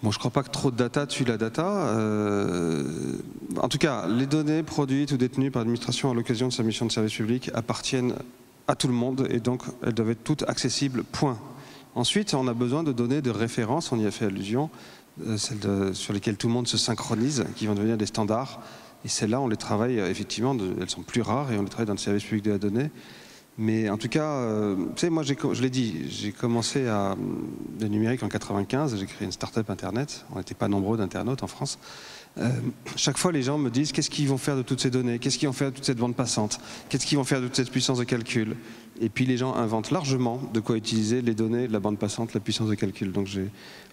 [SPEAKER 3] Bon, je ne crois pas que trop de data tue la data. En tout cas, les données produites ou détenues par l'administration à l'occasion de sa mission de service public appartiennent à tout le monde et donc elles doivent être toutes accessibles, point. Ensuite, on a besoin de données de référence, on y a fait allusion, celles sur lesquelles tout le monde se synchronise, qui vont devenir des standards. Et celles-là, on les travaille effectivement, elles sont plus rares et on les travaille dans le service public de la donnée. Mais en tout cas, tu sais, moi, je l'ai dit, j'ai commencé le numérique en 95, j'ai créé une start-up Internet, on n'était pas nombreux d'internautes en France, Chaque fois, les gens me disent qu'est-ce qu'ils vont faire de toutes ces données, qu'est-ce qu'ils vont faire de toute cette bande passante, qu'est-ce qu'ils vont faire de toute cette puissance de calcul. Et puis les gens inventent largement de quoi utiliser les données, la bande passante, la puissance de calcul. Donc j'ai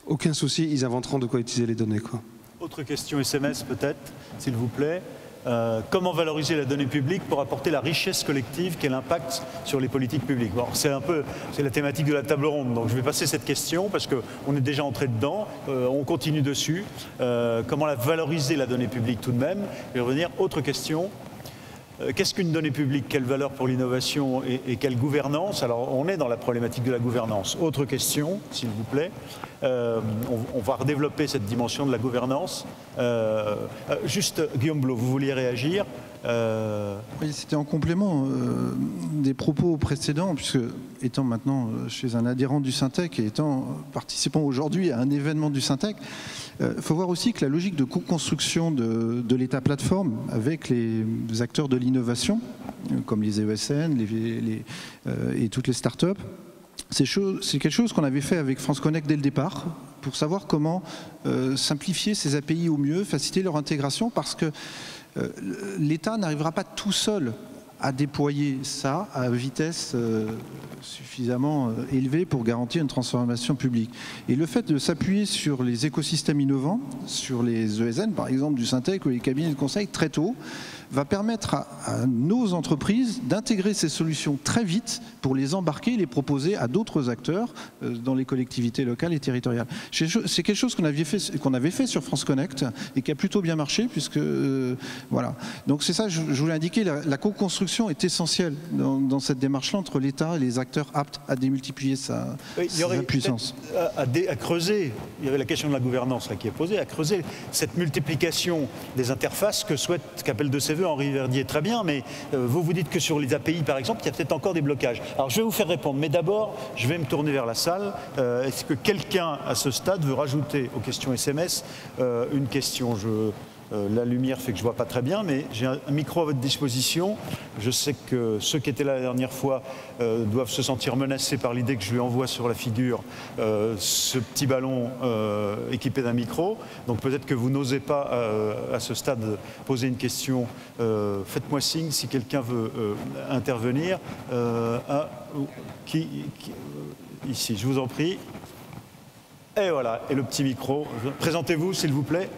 [SPEAKER 3] aucun souci, ils inventeront de quoi utiliser les données, quoi.
[SPEAKER 1] Autre question SMS peut-être, s'il vous plaît. Comment valoriser la donnée publique pour apporter la richesse collective qu'elle impacte sur les politiques publiques? Bon, c'est la thématique de la table ronde, donc je vais passer cette question parce qu'on est déjà entré dedans, on continue dessus. Comment valoriser la donnée publique tout de même? Je vais revenir. Autre question. Qu'est-ce qu'une donnée publique? Quelle valeur pour l'innovation et quelle gouvernance? Alors on est dans la problématique de la gouvernance. Autre question, s'il vous plaît. On va redévelopper cette dimension de la gouvernance. Juste, Guillaume Blot, vous vouliez réagir?
[SPEAKER 4] Oui, c'était en complément des propos précédents, puisque étant maintenant chez un adhérent du Syntec et participant aujourd'hui à un événement du Syntec, il faut voir aussi que la logique de co-construction de l'État plateforme avec les acteurs de l'innovation, comme les ESN et toutes les startups, c'est quelque chose qu'on avait fait avec France Connect dès le départ, pour savoir comment simplifier ces API au mieux, faciliter leur intégration, parce que l'État n'arrivera pas tout seul à déployer ça à vitesse suffisamment élevée pour garantir une transformation publique. Et le fait de s'appuyer sur les écosystèmes innovants, sur les ESN par exemple du Syntec ou les cabinets de conseil très tôt, va permettre à nos entreprises d'intégrer ces solutions très vite pour les embarquer et les proposer à d'autres acteurs dans les collectivités locales et territoriales. C'est quelque chose qu'on avait fait sur France Connect et qui a plutôt bien marché, puisque voilà. Donc c'est ça, je voulais indiquer, la co-construction est essentielle dans cette démarche-là entre l'État et les acteurs aptes à démultiplier sa puissance.
[SPEAKER 1] À creuser, il y avait la question de la gouvernance là, qui est posée, à creuser cette multiplication des interfaces qu'appelle de ses Henri Verdier, très bien, mais vous dites que sur les API, par exemple, il y a peut-être encore des blocages. Alors, je vais vous faire répondre, mais d'abord, je vais me tourner vers la salle. Est-ce que quelqu'un, à ce stade, veut rajouter aux questions SMS une question? La lumière fait que je ne vois pas très bien, mais j'ai un micro à votre disposition. Je sais que ceux qui étaient là la dernière fois doivent se sentir menacés par l'idée que je lui envoie sur la figure ce petit ballon équipé d'un micro. Donc peut-être que vous n'osez pas à ce stade poser une question. Faites-moi signe si quelqu'un veut intervenir. Ici, je vous en prie. Et voilà, et le petit micro. Présentez-vous, s'il vous plaît.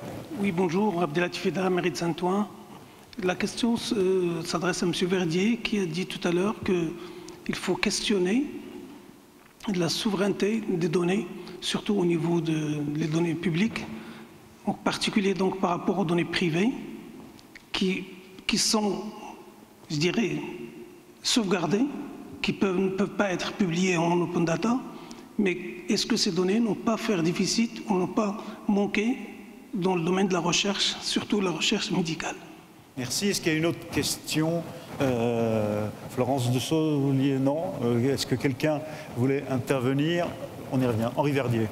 [SPEAKER 6] Oui, bonjour, Abdelatif Feda, mairie de Saint-Ouen. La question s'adresse à M. Verdier, qui a dit tout à l'heure qu'il faut questionner de la souveraineté des données, surtout au niveau des données publiques, en particulier donc par rapport aux données privées, qui sont, je dirais, sauvegardées, qui ne peuvent pas être publiées en open data, mais est-ce que ces données n'ont pas fait déficit ou n'ont pas manqué dans le domaine de la recherche, surtout la recherche médicale?
[SPEAKER 1] Merci. Est-ce qu'il y a une autre question? Florence Dessaulier, non. Est-ce que quelqu'un voulait intervenir? On y revient. Henri Verdier.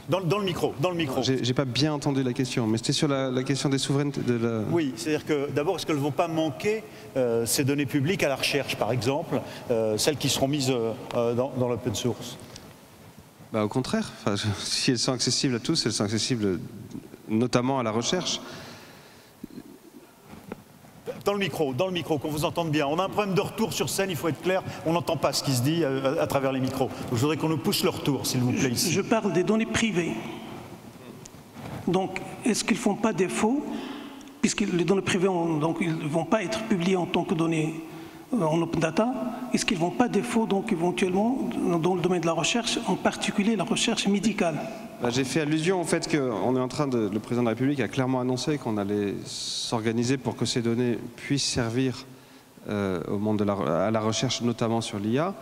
[SPEAKER 1] Dans le micro.
[SPEAKER 3] J'ai pas bien entendu la question, mais c'était sur la question des souverainetés.
[SPEAKER 1] Oui, c'est-à-dire que d'abord, est-ce qu'elles ne vont pas manquer ces données publiques à la recherche, par exemple, celles qui seront mises dans l'open source?
[SPEAKER 3] Au contraire, si elles sont accessibles à tous, elles sont accessibles notamment à la recherche.
[SPEAKER 1] Dans le micro, qu'on vous entende bien. On a un problème de retour sur scène, il faut être clair, on n'entend pas ce qui se dit à travers les micros. Je voudrais qu'on nous pousse le retour, s'il vous plaît, ici.
[SPEAKER 6] Je parle des données privées. Donc, est-ce qu'ils ne font pas défaut, puisque les données privées ne vont pas être publiées en tant que données en open data, est-ce qu'ils ne vont pas défaut donc éventuellement dans le domaine de la recherche, en particulier la recherche médicale?
[SPEAKER 3] J'ai fait allusion au fait qu'on est en train le président de la République a clairement annoncé qu'on allait s'organiser pour que ces données puissent servir au monde à la recherche, notamment sur l'IA.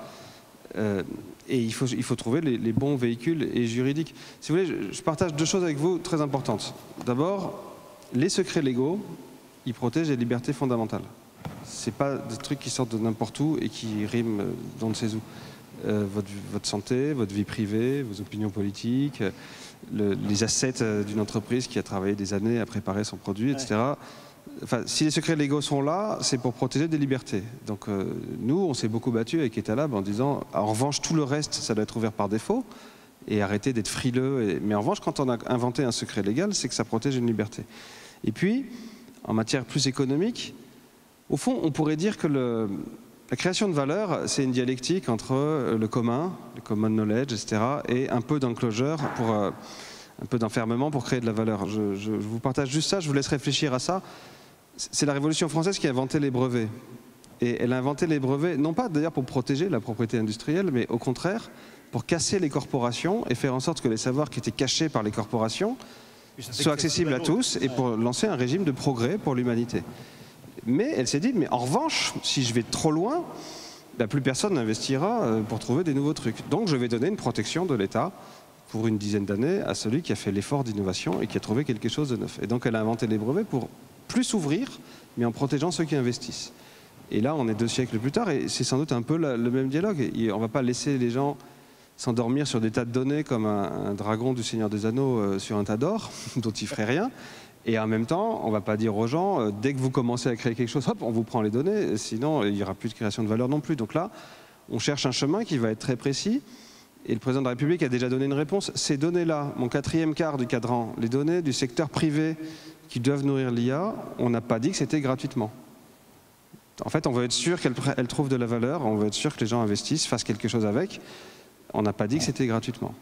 [SPEAKER 3] Et il faut trouver les bons véhicules et juridiques. Si vous voulez, je partage deux choses avec vous très importantes. D'abord, les secrets légaux, ils protègent les libertés fondamentales. Ce n'est pas des trucs qui sortent de n'importe où et qui riment d'on ne sait où. Votre santé, votre vie privée, vos opinions politiques, les assets d'une entreprise qui a travaillé des années à préparer son produit, etc. Enfin, si les secrets légaux sont là, c'est pour protéger des libertés. Donc nous, on s'est beaucoup battu avec Etalab en disant, en revanche, tout le reste, ça doit être ouvert par défaut. et arrêter d'être frileux. Mais en revanche, quand on a inventé un secret légal, c'est que ça protège une liberté. Et puis, en matière plus économique, au fond, on pourrait dire que la création de valeur, c'est une dialectique entre le commun, le common knowledge, etc., et un peu d'enclosure, un peu d'enfermement pour créer de la valeur. Je vous partage juste ça, je vous laisse réfléchir à ça. C'est la Révolution française qui a inventé les brevets. Et elle a inventé les brevets, non pas d'ailleurs pour protéger la propriété industrielle, mais au contraire, pour casser les corporations et faire en sorte que les savoirs qui étaient cachés par les corporations soient accessibles à tous et pour lancer un régime de progrès pour l'humanité. Mais elle s'est dit, mais en revanche, si je vais trop loin, plus personne n'investira pour trouver des nouveaux trucs. Donc je vais donner une protection de l'État pour une dizaine d'années à celui qui a fait l'effort d'innovation et qui a trouvé quelque chose de neuf. Et donc elle a inventé les brevets pour plus s'ouvrir, mais en protégeant ceux qui investissent. Et là, on est 2 siècles plus tard, et c'est sans doute un peu le même dialogue. Et on ne va pas laisser les gens s'endormir sur des tas de données comme un dragon du Seigneur des Anneaux sur un tas d'or, dont il ne ferait rien. Et en même temps, on ne va pas dire aux gens, dès que vous commencez à créer quelque chose, hop, on vous prend les données, sinon il n'y aura plus de création de valeur non plus. Donc là, on cherche un chemin qui va être très précis. Et le président de la République a déjà donné une réponse. Ces données-là, mon 4e quart du cadran, les données du secteur privé qui doivent nourrir l'IA, on n'a pas dit que c'était gratuitement. En fait, on veut être sûr qu'elle trouve de la valeur, on veut être sûr que les gens investissent, fassent quelque chose avec. On n'a pas dit que c'était gratuitement.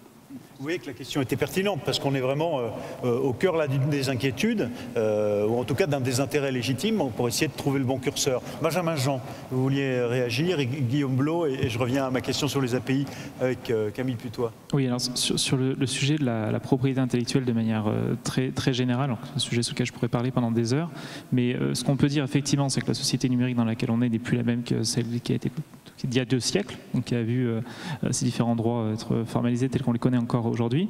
[SPEAKER 1] Vous voyez que la question était pertinente parce qu'on est vraiment au cœur là, d'une des inquiétudes, ou en tout cas d'un des intérêts légitimes pour essayer de trouver le bon curseur. Benjamin Jean, vous vouliez réagir, et Guillaume Blot, et je reviens à ma question sur les API avec Camille Putois.
[SPEAKER 2] Oui, alors sur le sujet de la propriété intellectuelle de manière très générale, un sujet sur lequel je pourrais parler pendant des heures, mais ce qu'on peut dire effectivement, c'est que la société numérique dans laquelle on est n'est plus la même que celle qui a été d'il y a 2 siècles, donc qui a vu ces différents droits être formalisés tels qu'on les connaît encore aujourd'hui,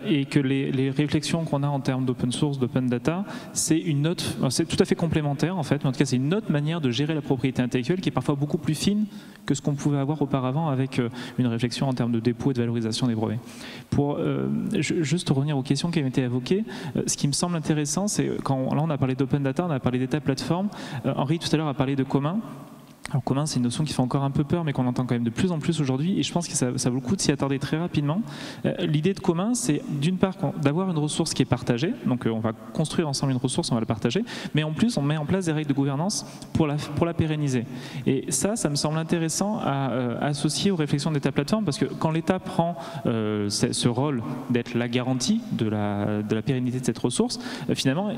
[SPEAKER 2] et que les réflexions qu'on a en termes d'open source, d'open data, c'est tout à fait complémentaire en fait, mais en tout cas c'est une autre manière de gérer la propriété intellectuelle qui est parfois beaucoup plus fine que ce qu'on pouvait avoir auparavant avec une réflexion en termes de dépôt et de valorisation des brevets. Pour juste revenir aux questions qui avaient été évoquées, ce qui me semble intéressant, c'est quand là on a parlé d'open data, on a parlé d'état plateforme, Henri tout à l'heure a parlé de commun. Alors commun, c'est une notion qui fait encore un peu peur, mais qu'on entend quand même de plus en plus aujourd'hui, et je pense que ça vaut le coup de s'y attarder très rapidement. L'idée de commun, c'est d'une part d'avoir une ressource qui est partagée, donc on va construire ensemble une ressource, on va la partager, mais en plus on met en place des règles de gouvernance pour la pérenniser. Et ça me semble intéressant à associer aux réflexions d'État plateforme, parce que quand l'État prend ce rôle d'être la garantie de la pérennité de cette ressource, finalement,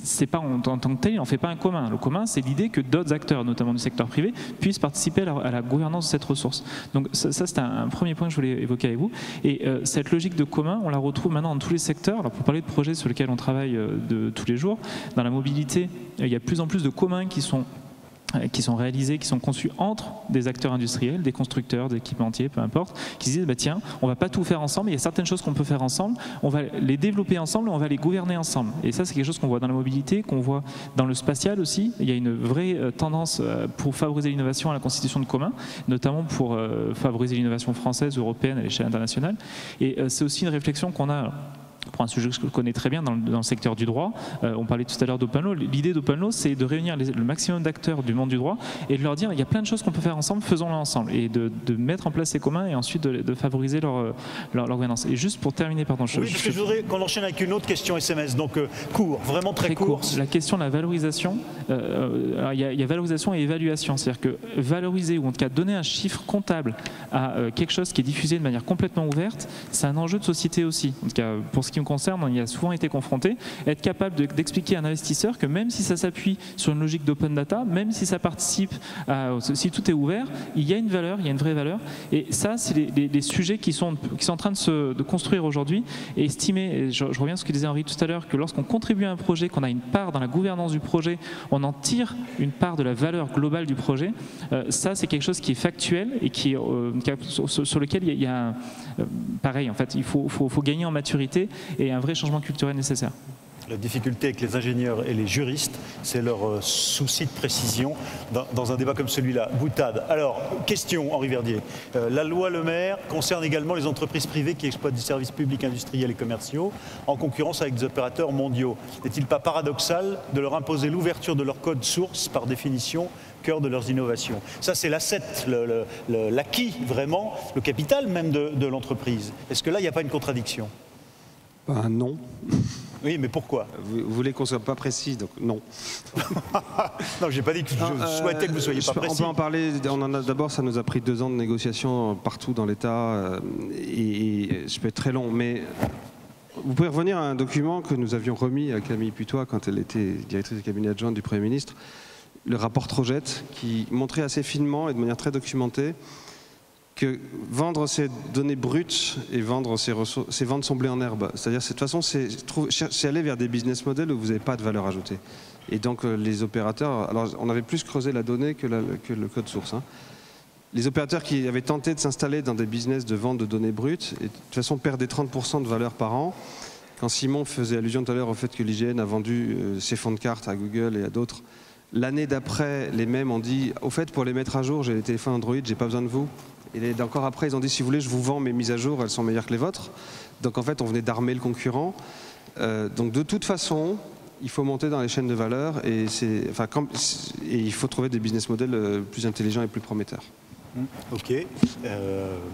[SPEAKER 2] c'est pas en tant que tel, il n'en fait pas un commun. Le commun, c'est l'idée que d'autres acteurs, notamment du secteur privé, puissent participer à la gouvernance de cette ressource. Donc ça c'est un premier point que je voulais évoquer avec vous. Et cette logique de commun, on la retrouve maintenant dans tous les secteurs. Alors pour parler de projets sur lesquels on travaille de tous les jours, dans la mobilité, il y a de plus en plus de communs qui sont réalisés, qui sont conçus entre des acteurs industriels, des constructeurs, des équipementiers, peu importe, qui se disent tiens, on va pas tout faire ensemble, il y a certaines choses qu'on peut faire ensemble, on va les développer ensemble, on va les gouverner ensemble. Et ça, c'est quelque chose qu'on voit dans la mobilité, qu'on voit dans le spatial aussi. Il y a une vraie tendance pour favoriser l'innovation à la constitution de communs, notamment pour favoriser l'innovation française, européenne à l'échelle internationale. Et c'est aussi une réflexion qu'on a. Pour un sujet que je connais très bien dans le secteur du droit, on parlait tout à l'heure d'Open Law. L'idée d'Open Law, c'est de réunir le maximum d'acteurs du monde du droit et de leur dire il y a plein de choses qu'on peut faire ensemble, faisons-les ensemble, et de mettre en place ces communs et ensuite de favoriser leur gouvernance. Et juste pour terminer, pardon.
[SPEAKER 1] Oui, parce que je voudrais qu'on enchaîne avec une autre question SMS, donc court, vraiment très court.
[SPEAKER 2] La question de la valorisation, il y a valorisation et évaluation, c'est-à-dire que valoriser ou en tout cas donner un chiffre comptable à quelque chose qui est diffusé de manière complètement ouverte, c'est un enjeu de société aussi. En tout cas, pour ce qui me concerne, on y a souvent été confronté, être capable d'expliquer à un investisseur que même si ça s'appuie sur une logique d'open data, même si ça participe, si tout est ouvert, il y a une valeur, il y a une vraie valeur. Et ça, c'est les sujets qui sont en train de construire aujourd'hui et estimer, et je reviens à ce que disait Henri tout à l'heure, que lorsqu'on contribue à un projet, qu'on a une part dans la gouvernance du projet, on en tire une part de la valeur globale du projet. Ça, c'est quelque chose qui est factuel et qui sur lequel il y a pareil, en fait, il faut gagner en maturité et un vrai changement culturel nécessaire.
[SPEAKER 1] La difficulté avec les ingénieurs et les juristes, c'est leur souci de précision dans un débat comme celui-là. Boutade. Alors, question, Henri Verdier. La loi Le Maire concerne également les entreprises privées qui exploitent des services publics industriels et commerciaux en concurrence avec des opérateurs mondiaux. N'est-il pas paradoxal de leur imposer l'ouverture de leur code source par définition cœur de leurs innovations. Ça, c'est l'asset, l'acquis vraiment, le capital même de l'entreprise. Est-ce que là, il n'y a pas une contradiction?
[SPEAKER 3] Ben, non.
[SPEAKER 1] Oui, mais pourquoi?
[SPEAKER 3] Vous voulez qu'on soit pas précis, donc non.
[SPEAKER 1] Non, j'ai pas dit que je souhaitais que vous soyez pas précis.
[SPEAKER 3] On peut en parler. D'abord, ça nous a pris 2 ans de négociations partout dans l'État, et je peux être très long, mais vous pouvez revenir à un document que nous avions remis à Camille Putois quand elle était directrice du cabinet adjointe du Premier ministre, le rapport Trojette, qui montrait assez finement et de manière très documentée que vendre ces données brutes et vendre ces ressources, c'est vendre son blé en herbe. C'est-à-dire, de toute façon, c'est aller vers des business models où vous n'avez pas de valeur ajoutée. Et donc, les opérateurs, alors on avait plus creusé la donnée que le code source, hein. Les opérateurs qui avaient tenté de s'installer dans des business de vente de données brutes, et de toute façon, perdaient 30% de valeur par an. Quand Simon faisait allusion tout à l'heure au fait que l'IGN a vendu ses fonds de cartes à Google et à d'autres, l'année d'après, les mêmes ont dit, au fait, pour les mettre à jour, j'ai les téléphones Android, j'ai pas besoin de vous. Et encore après, ils ont dit, si vous voulez, je vous vends mes mises à jour, elles sont meilleures que les vôtres. Donc en fait, on venait d'armer le concurrent. Donc de toute façon, il faut monter dans les chaînes de valeur et il faut trouver des business models plus intelligents et plus prometteurs.
[SPEAKER 1] Ok,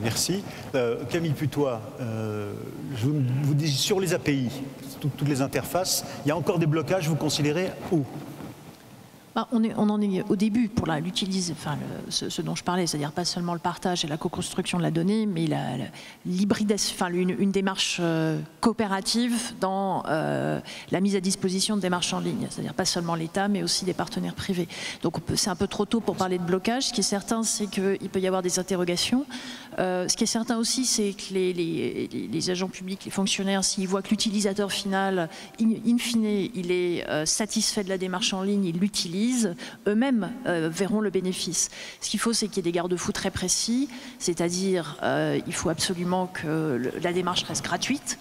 [SPEAKER 1] merci. Camille Putois, je vous dis sur les API, toutes les interfaces, il y a encore des blocages, vous considérez où?
[SPEAKER 5] On en est au début pour l'utiliser, ce dont je parlais, c'est-à-dire pas seulement le partage et la co-construction de la donnée, mais l'hybridation, une démarche coopérative dans la mise à disposition de démarches en ligne, c'est-à-dire pas seulement l'État, mais aussi des partenaires privés. Donc c'est un peu trop tôt pour parler de blocage. Ce qui est certain, c'est qu'il peut y avoir des interrogations. Ce qui est certain aussi, c'est que les agents publics, les fonctionnaires, s'ils voient que l'utilisateur final, in fine, il est satisfait de la démarche en ligne, il l'utilise, eux-mêmes verront le bénéfice. Ce qu'il faut, c'est qu'il y ait des garde-fous très précis, c'est-à-dire il faut absolument que la démarche reste gratuite,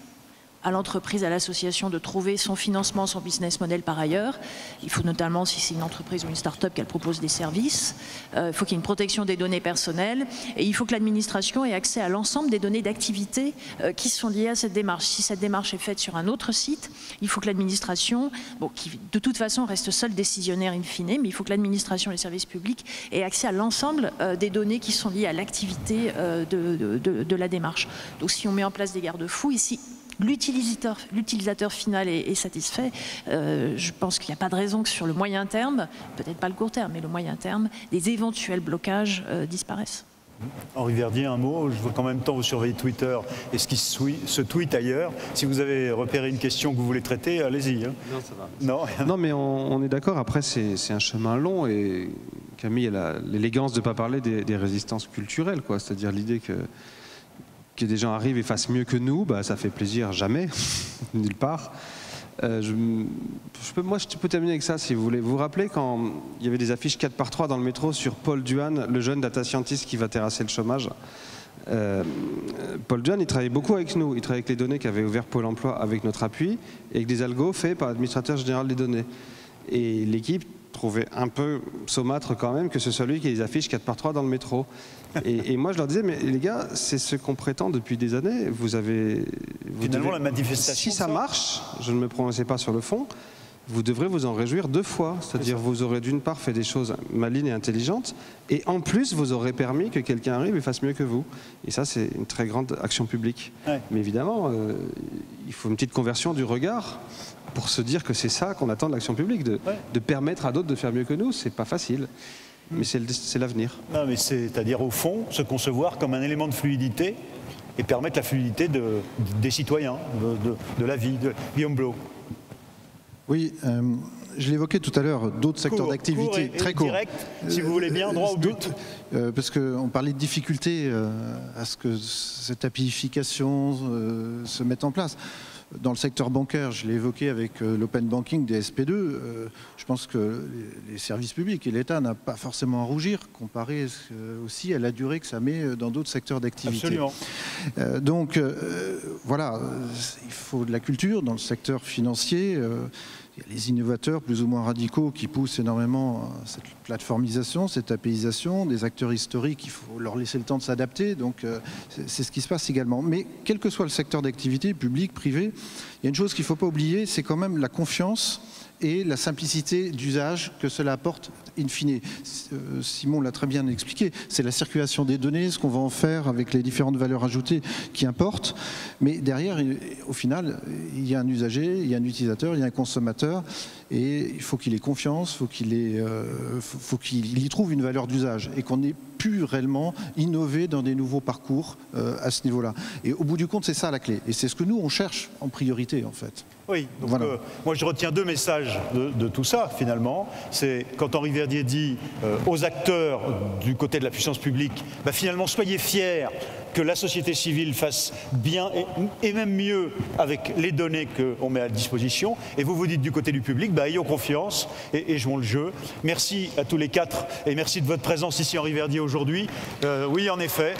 [SPEAKER 5] à l'entreprise, à l'association de trouver son financement, son business model par ailleurs. Il faut notamment, si c'est une entreprise ou une start-up, qu'elle propose des services. Il faut qu'il y ait une protection des données personnelles. Et il faut que l'administration ait accès à l'ensemble des données d'activité qui sont liées à cette démarche. Si cette démarche est faite sur un autre site, il faut que l'administration, qui de toute façon reste seule décisionnaire in fine, mais il faut que l'administration et les services publics aient accès à l'ensemble des données qui sont liées à l'activité de la démarche. Donc si on met en place des garde-fous, ici, l'utilisateur final est satisfait. Je pense qu'il n'y a pas de raison que sur le moyen terme, peut-être pas le court terme, mais le moyen terme, les éventuels blocages disparaissent.
[SPEAKER 1] Henri Verdier, un mot. Je vois qu'en même temps vous surveillez Twitter et ce qui se tweet ailleurs. Si vous avez repéré une question que vous voulez traiter, allez-y. Hein.
[SPEAKER 3] Non, ça va. Non, mais on est d'accord. Après, c'est un chemin long et Camille a l'élégance de ne pas parler des résistances culturelles, quoi. C'est-à-dire l'idée que des gens arrivent et fassent mieux que nous, ça fait plaisir jamais, nulle part. Moi, je peux terminer avec ça, si vous voulez. Vous vous rappelez quand il y avait des affiches 4x3 dans le métro sur Paul Duhan, le jeune data scientist qui va terrasser le chômage? Paul Duhan, il travaillait beaucoup avec nous. Il travaillait avec les données qu'avait ouvert Pôle emploi avec notre appui et avec des algos faits par l'administrateur général des données. Et l'équipe trouvait un peu saumâtre quand même que ce soit lui qui ait des affiches 4x3 dans le métro. Et moi, je leur disais, mais les gars, c'est ce qu'on prétend depuis des années.
[SPEAKER 1] Finalement, la manifestation.
[SPEAKER 3] Si ça marche, je ne me prononçais pas sur le fond, vous devrez vous en réjouir 2 fois. C'est-à-dire, vous aurez d'une part fait des choses malines et intelligentes, et en plus, vous aurez permis que quelqu'un arrive et fasse mieux que vous. Et ça, c'est une très grande action publique. Ouais. Mais évidemment, il faut une petite conversion du regard pour se dire que c'est ça qu'on attend de l'action publique, de permettre à d'autres de faire mieux que nous. C'est pas facile. Mais c'est l'avenir. Non, mais
[SPEAKER 1] c'est-à-dire, au fond, se concevoir comme un élément de fluidité et permettre la fluidité des citoyens, de la vie. Guillaume Blot.
[SPEAKER 4] Oui, je l'évoquais tout à l'heure, d'autres secteurs d'activité très courts.
[SPEAKER 1] Direct, si vous voulez bien, droit au but.
[SPEAKER 4] Parce qu'on parlait de difficultés à ce que cette APIification se mette en place. Dans le secteur bancaire, je l'ai évoqué avec l'open banking des SP2, je pense que les services publics et l'État n'ont pas forcément à rougir comparé aussi à la durée que ça met dans d'autres secteurs d'activité.
[SPEAKER 1] Absolument.
[SPEAKER 4] Donc voilà, il faut de la culture dans le secteur financier. Il y a les innovateurs plus ou moins radicaux qui poussent énormément cette plateformisation, cette APIisation, des acteurs historiques, il faut leur laisser le temps de s'adapter, donc c'est ce qui se passe également. Mais quel que soit le secteur d'activité, public, privé, il y a une chose qu'il ne faut pas oublier, c'est quand même la confiance et la simplicité d'usage que cela apporte in fine. Simon l'a très bien expliqué, c'est la circulation des données, ce qu'on va en faire avec les différentes valeurs ajoutées qui importent, mais derrière, au final, il y a un usager, il y a un utilisateur, il y a un consommateur, et il faut qu'il ait confiance, faut qu'il y trouve une valeur d'usage, et qu'on ait pu réellement innover dans des nouveaux parcours à ce niveau-là. Et au bout du compte, c'est ça la clé, et c'est ce que nous, on cherche en priorité, en fait.
[SPEAKER 1] Oui, donc
[SPEAKER 4] voilà.
[SPEAKER 1] Moi je retiens 2 messages de tout ça finalement. C'est quand Henri Verdier dit aux acteurs du côté de la puissance publique, finalement soyez fiers que la société civile fasse bien et même mieux avec les données qu'on met à disposition. Et vous dites du côté du public, ayons confiance et jouons le jeu. Merci à tous les 4 et merci de votre présence ici Henri Verdier aujourd'hui. Oui en effet.